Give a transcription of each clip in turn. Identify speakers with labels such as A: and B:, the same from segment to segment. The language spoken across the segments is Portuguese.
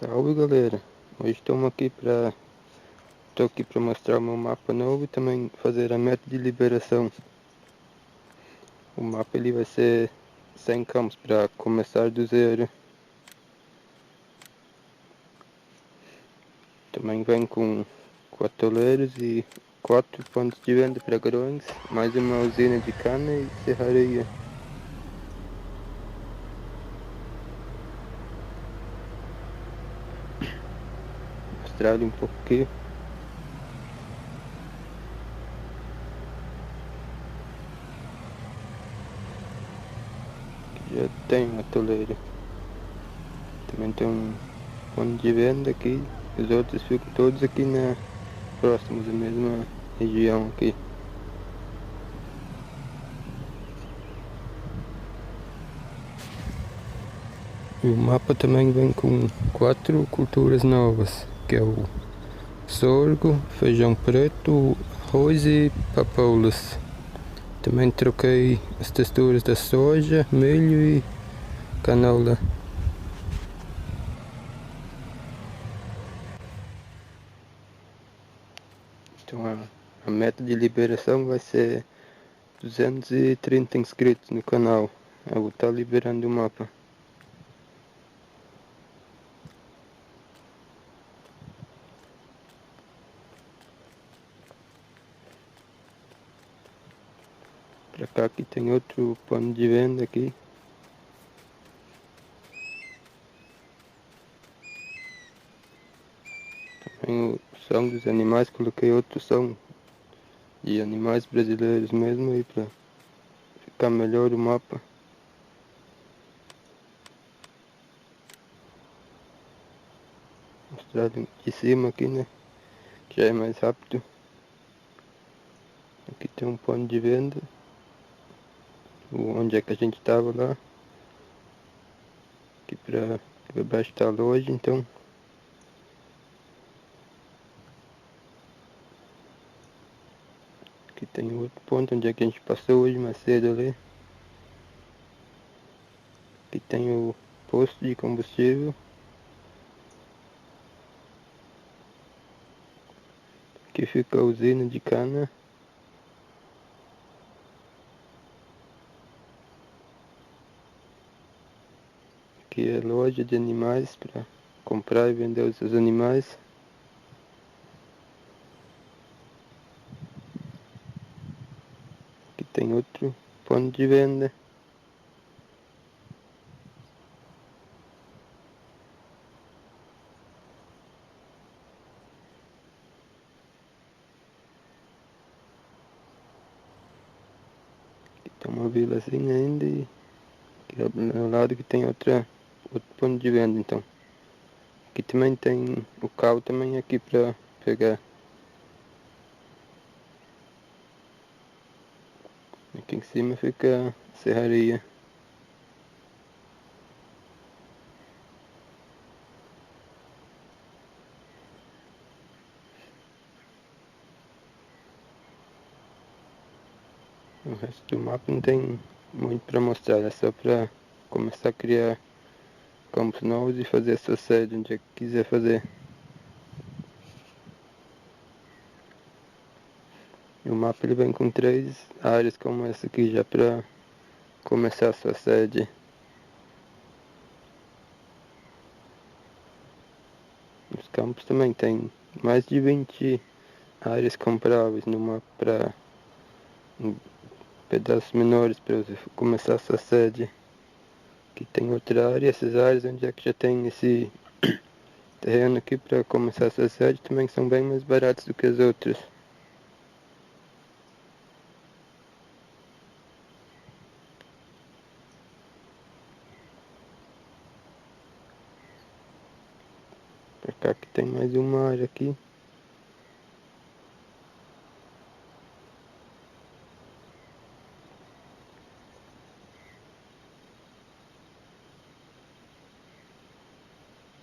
A: Salve galera, hoje estou aqui para mostrar o meu mapa novo e também fazer a meta de liberação. O mapa ele vai ser 100 campos para começar do zero. Também vem com 4 toleiros e 4 pontos de venda para grões, mais uma usina de cana e serraria. Mostrar um pouco aqui. Já tem uma toleira. Também tem um ponto de venda aqui. Os outros ficam todos aqui próximos da mesma região aqui. E o mapa também vem com 4 culturas novas, que é o sorgo, feijão preto, arroz e papoulas. Também troquei as texturas da soja, milho e canola. Então a meta de liberação vai ser 230 inscritos no canal. Eu vou estar liberando o mapa. Pra cá aqui tem outro ponto de venda aqui. Também o som dos animais, coloquei outro som de animais brasileiros mesmo aí pra ficar melhor o mapa. Mostrar de cima aqui, né? Que já é mais rápido. Aqui tem um ponto de venda. Onde é que a gente estava lá. Aqui pra baixo está a loja, então. Aqui tem outro ponto onde é que a gente passou hoje mais cedo ali. Aqui tem o posto de combustível. Aqui fica a usina de cana. Aqui é a loja de animais para comprar e vender os seus animais. Aqui tem outro ponto de venda. Aqui tem uma vilazinha ainda e aqui ao lado que tem outro ponto de venda então. Aqui também tem o carro também aqui para pegar. Aqui em cima fica a serraria. O resto do mapa não tem muito para mostrar, é só para começar a criar campos novos e fazer a sua sede onde é que quiser fazer. E o mapa ele vem com 3 áreas como essa aqui já para começar a sua sede. Os campos também tem mais de 20 áreas compráveis no mapa para pedaços menores para você começar a sua sede. Aqui tem outra área, essas áreas onde é que já tem esse terreno aqui para começar a sua sede também são bem mais baratos do que as outras. Pra cá que tem mais uma área aqui.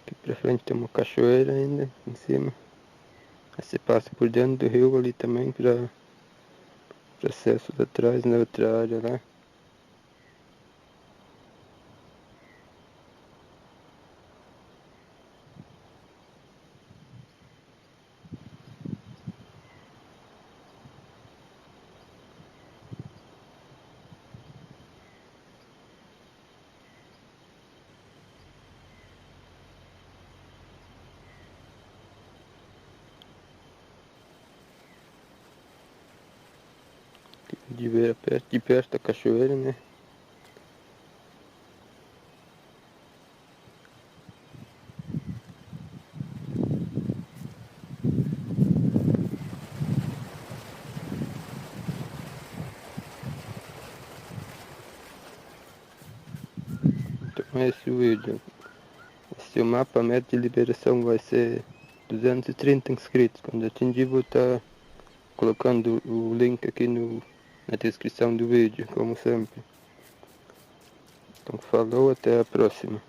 A: Aqui pra frente tem uma cachoeira ainda em cima. Aí você passa por dentro do rio ali também para acesso atrás na outra área lá. de ver de perto a cachoeira, né? Então é esse o vídeo. Esse é o mapa, a meta de liberação vai ser 230 inscritos. Quando atingir vou estar colocando o link aqui na descrição do vídeo, como sempre. Então falou, até a próxima.